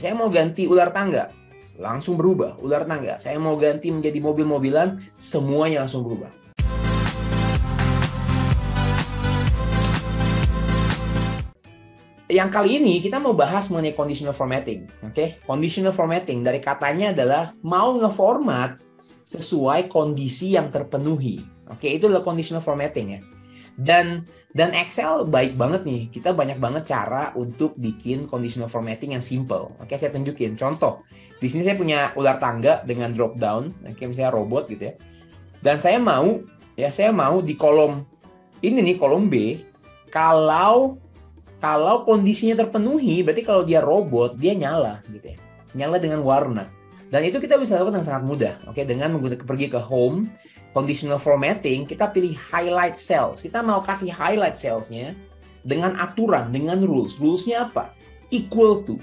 Saya mau ganti ular tangga, langsung berubah ular tangga. Saya mau ganti menjadi mobil-mobilan, semuanya langsung berubah. Yang kali ini kita mau bahas mengenai conditional formatting. Oke, conditional formatting dari katanya adalah mau ngeformat sesuai kondisi yang terpenuhi. Oke, itu adalah conditional formatting ya. Dan Excel baik banget nih. Kita banyak banget cara untuk bikin conditional formatting yang simple. Oke, saya tunjukin contoh. Di sini saya punya ular tangga dengan drop down. Oke, misalnya robot gitu ya. Dan saya mau di kolom ini nih, kolom B, kalau kondisinya terpenuhi, berarti kalau dia robot, dia nyala gitu ya. Nyala dengan warna. Dan itu kita bisa lakukan dengan sangat mudah. Oke, dengan menggunakan pergi ke home, conditional formatting, kita pilih highlight cells. Kita mau kasih highlight cells-nya dengan aturan, dengan rules. Rules-nya apa? Equal to.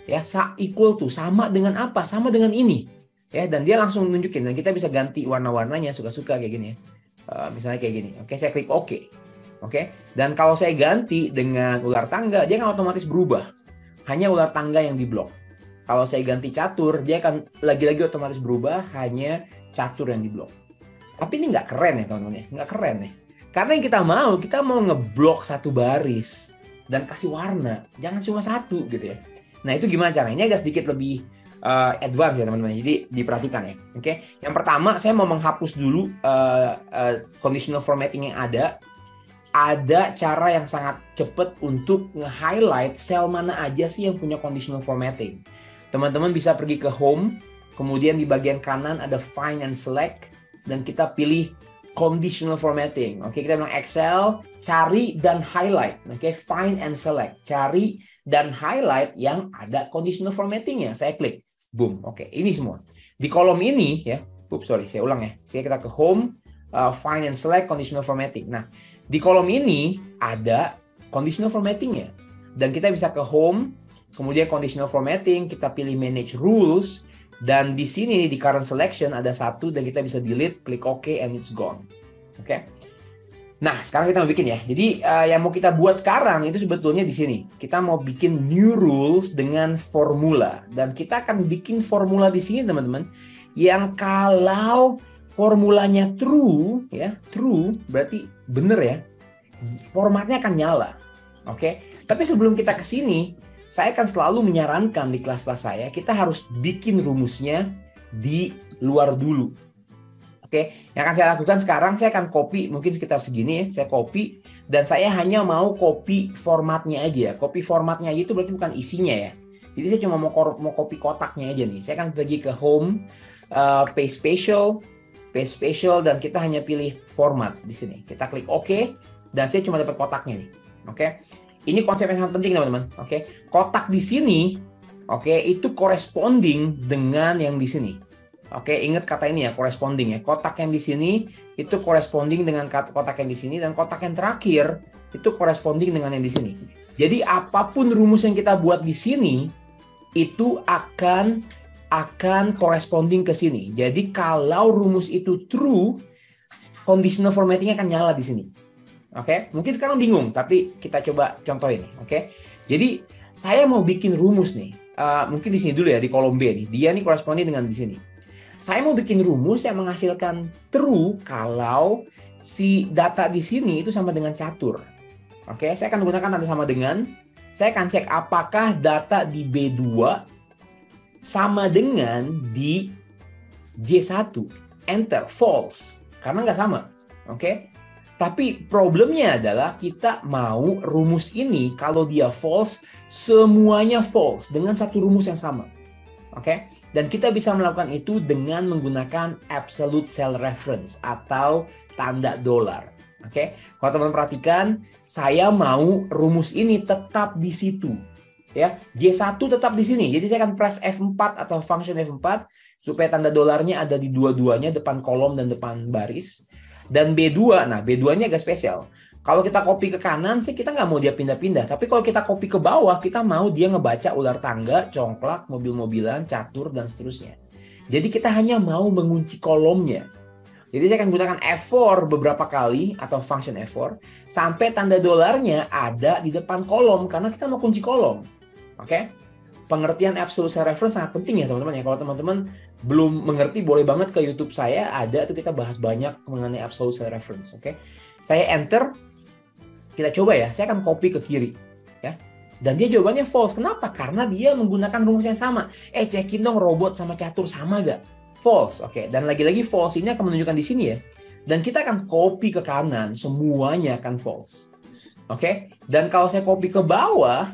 Ya, equal to sama dengan apa? Sama dengan ini. Ya, dan dia langsung nunjukin, dan kita bisa ganti warna-warnanya suka-suka kayak gini ya. Misalnya kayak gini. Oke, saya klik OK. Oke, dan kalau saya ganti dengan ular tangga, dia akan otomatis berubah. Hanya ular tangga yang diblok. Kalau saya ganti catur, dia akan lagi-lagi otomatis berubah, hanya catur yang diblok. Tapi ini nggak keren ya teman-teman ya, nggak keren ya. Karena yang kita mau ngeblok satu baris dan kasih warna, jangan cuma satu gitu ya. Nah itu gimana caranya? Ini agak sedikit lebih advance ya teman-teman. Jadi diperhatikan ya. Oke, yang pertama saya mau menghapus dulu conditional formatting yang ada. Ada cara yang sangat cepat untuk nge-highlight sel mana aja sih yang punya conditional formatting. Teman-teman bisa pergi ke home, kemudian di bagian kanan ada find and select, dan kita pilih conditional formatting. Oke, kita bilang Excel, cari dan highlight. Oke, find and select, cari dan highlight yang ada conditional formattingnya. Saya klik, boom. Oke, ini semua. Di kolom ini ya, saya ulang ya. Kita ke home, find and select, conditional formatting. Nah, di kolom ini ada conditional formatting-nya. Dan kita bisa ke home, kemudian conditional formatting, kita pilih manage rules, dan di sini di current selection ada satu, dan kita bisa delete, klik OK, and it's gone. Oke. Nah, sekarang kita mau bikin ya. Jadi yang mau kita buat sekarang itu sebetulnya di sini. Kita mau bikin new rules dengan formula. Dan kita akan bikin formula di sini teman-teman, yang kalau formulanya true ya, true berarti benar ya. Formatnya akan nyala. Oke. Tapi sebelum kita ke sini, saya akan selalu menyarankan di kelas-kelas saya, kita harus bikin rumusnya di luar dulu. Oke. Yang akan saya lakukan sekarang, saya akan copy mungkin sekitar segini ya, saya copy dan saya hanya mau copy formatnya aja. Copy formatnya aja itu berarti bukan isinya ya. Jadi saya cuma mau copy kotaknya aja nih. Saya akan pergi ke home, paste spatial, dan kita hanya pilih format di sini. Kita klik OK, dan saya cuma dapat kotaknya nih. Oke. Ini konsep yang sangat penting teman-teman. Oke. Kotak di sini, oke, itu corresponding dengan yang di sini. Oke, ingat kata ini ya, corresponding ya. Kotak yang di sini itu corresponding dengan kotak yang di sini, dan kotak yang terakhir itu corresponding dengan yang di sini. Jadi apapun rumus yang kita buat di sini itu akan corresponding ke sini. Jadi kalau rumus itu true, conditional formatting akan nyala di sini. Oke, mungkin sekarang bingung, tapi kita coba contohin. Oke, jadi saya mau bikin rumus nih. Mungkin di sini dulu ya, di kolom B nih. Dia nih corresponding dengan di sini. Saya mau bikin rumus yang menghasilkan true kalau si data di sini itu sama dengan catur. Oke, saya akan menggunakan tanda sama dengan. Saya akan cek apakah data di B2 sama dengan di J1. Enter, false. Karena nggak sama. Oke. Tapi problemnya adalah kita mau rumus ini kalau dia false, semuanya false dengan satu rumus yang sama. Oke? Dan kita bisa melakukan itu dengan menggunakan absolute cell reference atau tanda dolar. Oke? Kalau teman-teman perhatikan, saya mau rumus ini tetap di situ. Ya, J1 tetap di sini. Jadi saya akan press F4 atau function F4 supaya tanda dolarnya ada di dua-duanya, depan kolom dan depan baris. Dan B2, nah B2-nya agak spesial. Kalau kita copy ke kanan sih kita nggak mau dia pindah-pindah. Tapi kalau kita copy ke bawah, kita mau dia ngebaca ular tangga, congklak, mobil-mobilan, catur, dan seterusnya. Jadi kita hanya mau mengunci kolomnya. Jadi saya akan gunakan F4 beberapa kali atau function F4 sampai tanda dolarnya ada di depan kolom karena kita mau kunci kolom. Oke? pengertian absolute cell reference sangat penting ya teman-teman ya. Kalau teman-teman belum mengerti, boleh banget ke YouTube saya, ada tuh kita bahas banyak mengenai absolute cell reference. Oke, saya enter, kita coba ya. Saya akan copy ke kiri, ya. Dan dia jawabannya false. Kenapa? Karena dia menggunakan rumus yang sama. Cekin dong robot sama catur sama gak? False. Oke, dan lagi-lagi false ini akan menunjukkan di sini ya. Dan kita akan copy ke kanan, semuanya akan false. Oke, dan kalau saya copy ke bawah,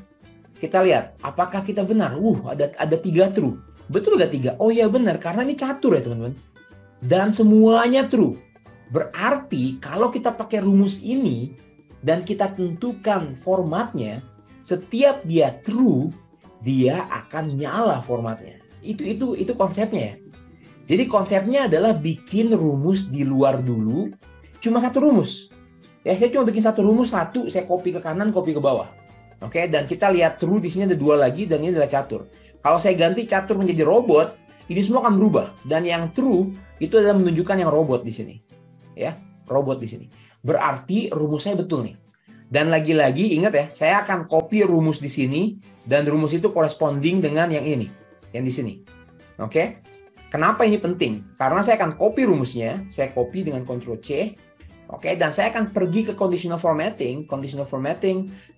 kita lihat apakah kita benar. Ada 3 true. Betul gak 3? Oh iya benar, karena ini catur ya teman-teman. Dan semuanya true. Berarti kalau kita pakai rumus ini dan kita tentukan formatnya, setiap dia true, dia akan nyala formatnya. Itu konsepnya ya. Jadi konsepnya adalah bikin rumus di luar dulu, cuma satu rumus. Ya, saya cuma bikin satu rumus, satu saya copy ke kanan, copy ke bawah. Oke, dan kita lihat true di sini ada 2 lagi dan ini adalah catur. Kalau saya ganti catur menjadi robot, ini semua akan berubah. Dan yang true itu adalah menunjukkan yang robot di sini. Ya, robot di sini. Berarti rumus saya betul nih. Dan lagi-lagi ingat ya, saya akan copy rumus di sini dan rumus itu corresponding dengan yang ini, yang di sini. Oke. Kenapa ini penting? Karena saya akan copy rumusnya, saya copy dengan Ctrl C. Oke, dan saya akan pergi ke conditional formatting,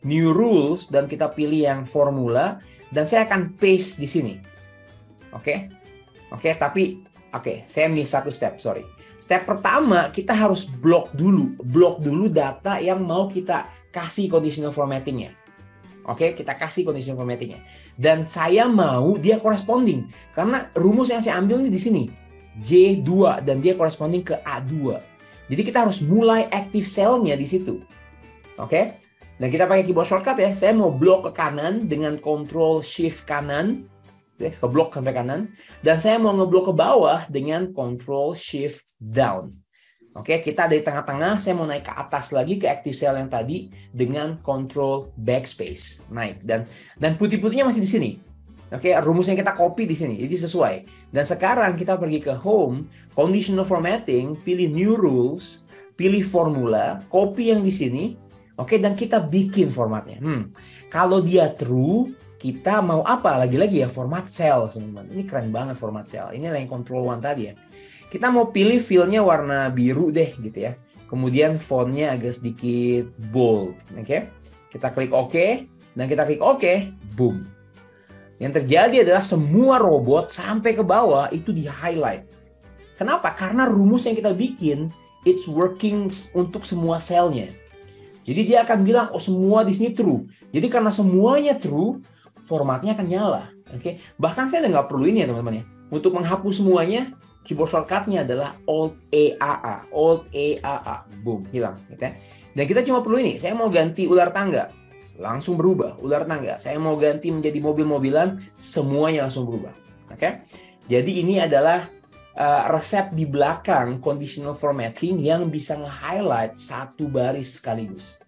new rules, dan kita pilih yang formula, dan saya akan paste di sini. Oke, saya miss satu step, sorry. Step pertama, kita harus blok dulu data yang mau kita kasih conditional formattingnya. Oke, kita kasih conditional formattingnya. Dan saya mau dia corresponding, karena rumus yang saya ambil ini di sini, J2, dan dia corresponding ke A2. Jadi kita harus mulai active cell-nya di situ. Oke? Dan kita pakai keyboard shortcut ya. Saya mau blok ke kanan dengan Ctrl Shift kanan. Saya ke blok sampai kanan. Dan saya mau ngeblok ke bawah dengan Ctrl Shift down. Oke, kita dari tengah-tengah, saya mau naik ke atas lagi ke active cell yang tadi dengan Ctrl Backspace. Naik. Dan putih-putihnya masih di sini. Oke, rumus yang kita copy di sini, jadi sesuai. Dan sekarang kita pergi ke Home, Conditional Formatting, pilih New Rules, pilih Formula, copy yang di sini, oke, dan kita bikin formatnya. Kalau dia true, kita mau apa? Lagi-lagi ya, format cell, teman-teman. Ini keren banget format cell. Ini yang Control 1 tadi ya. Kita mau pilih fill-nya warna biru deh, gitu ya. Kemudian font-nya agak sedikit bold, oke. Kita klik OK, dan kita klik OK, boom. Yang terjadi adalah semua robot sampai ke bawah itu di-highlight. Kenapa? Karena rumus yang kita bikin, it's working untuk semua selnya. Jadi dia akan bilang, oh semua di sini true. Jadi karena semuanya true, formatnya akan nyala. Oke? Bahkan saya nggak perlu ini ya teman-teman ya. Untuk menghapus semuanya, keyboard shortcut-nya adalah Alt-E-A-A. Alt-E-A-A. Boom, hilang. Oke? Dan kita cuma perlu ini, saya mau ganti ular tangga. Langsung berubah, ular tangga. Saya mau ganti menjadi mobil-mobilan, semuanya langsung berubah. Oke? Jadi ini adalah resep di belakang conditional formatting yang bisa nge-highlight satu baris sekaligus.